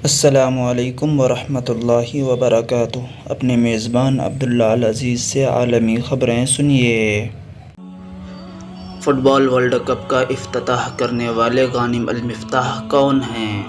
السلام علیکم ورحمۃ اللہ وبرکاتہ۔ اپنے میزبان عبداللہ العزیز سے عالمی خبریں سنیے۔ فٹ بال ورلڈ کپ کا افتتاح کرنے والے غانم المفتاح کون ہیں؟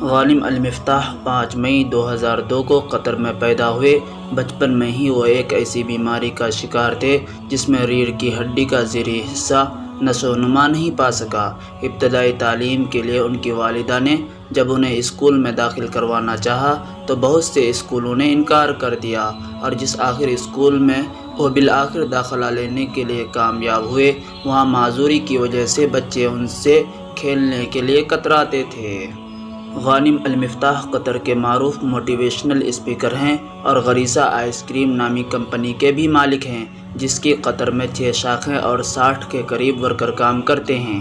غانم المفتاح 5 مئی 2002 کو قطر میں پیدا ہوئے۔ بچپن میں ہی وہ ایک ایسی بیماری کا شکار تھے جس میں ریڑھ کی ہڈی کا زیریں حصہ نشو و نما نہیں پا سکا۔ ابتدائی تعلیم کے لیے ان کی والدہ نے جب انہیں اسکول میں داخل کروانا چاہا تو بہت سے اسکولوں نے انکار کر دیا، اور جس آخر اسکول میں وہ بالآخر داخلہ لینے کے لیے کامیاب ہوئے، وہاں معذوری کی وجہ سے بچے ان سے کھیلنے کے لیے کتراتے تھے۔ غانم المفتاح قطر کے معروف موٹیویشنل اسپیکر ہیں اور غریسہ آئس کریم نامی کمپنی کے بھی مالک ہیں، جس کی قطر میں 6 شاخیں اور 60 کے قریب ورکر کام کرتے ہیں۔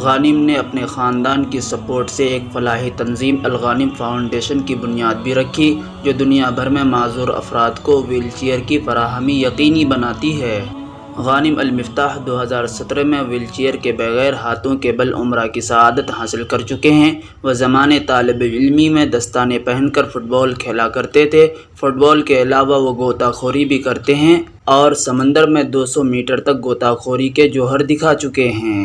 غانم نے اپنے خاندان کی سپورٹ سے ایک فلاحی تنظیم الغانم فاؤنڈیشن کی بنیاد بھی رکھی، جو دنیا بھر میں معذور افراد کو وہیل چیئر کی فراہمی یقینی بناتی ہے۔ غانم المفتاح 2017 میں وہیل چیئر کے بغیر ہاتھوں کے بل عمرہ کی سعادت حاصل کر چکے ہیں۔ وہ زمانے طالب علمی میں دستانے پہن کر فٹ بال کھیلا کرتے تھے۔ فٹ بال کے علاوہ وہ غوطہ خوری بھی کرتے ہیں اور سمندر میں 200 میٹر تک غوطہ خوری کے جوہر دکھا چکے ہیں۔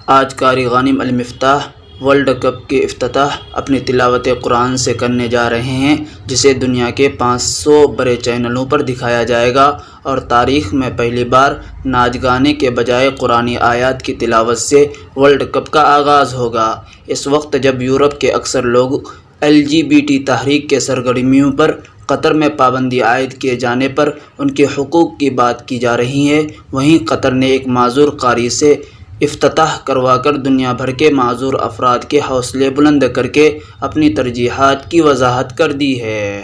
آج قاری غانم المفتاح ورلڈ کپ کے افتتاح اپنی تلاوت قرآن سے کرنے جا رہے ہیں، جسے دنیا کے 500 بڑے چینلوں پر دکھایا جائے گا، اور تاریخ میں پہلی بار ناچ گانے کے بجائے قرآنی آیات کی تلاوت سے ورلڈ کپ کا آغاز ہوگا۔ اس وقت جب یورپ کے اکثر لوگ LGBT تحریک کے سرگرمیوں پر قطر میں پابندی عائد کیے جانے پر ان کے حقوق کی بات کی جا رہی ہے، وہیں قطر نے ایک معذور قاری سے افتتاح کروا کر دنیا بھر کے معذور افراد کے حوصلے بلند کر کے اپنی ترجیحات کی وضاحت کر دی ہے۔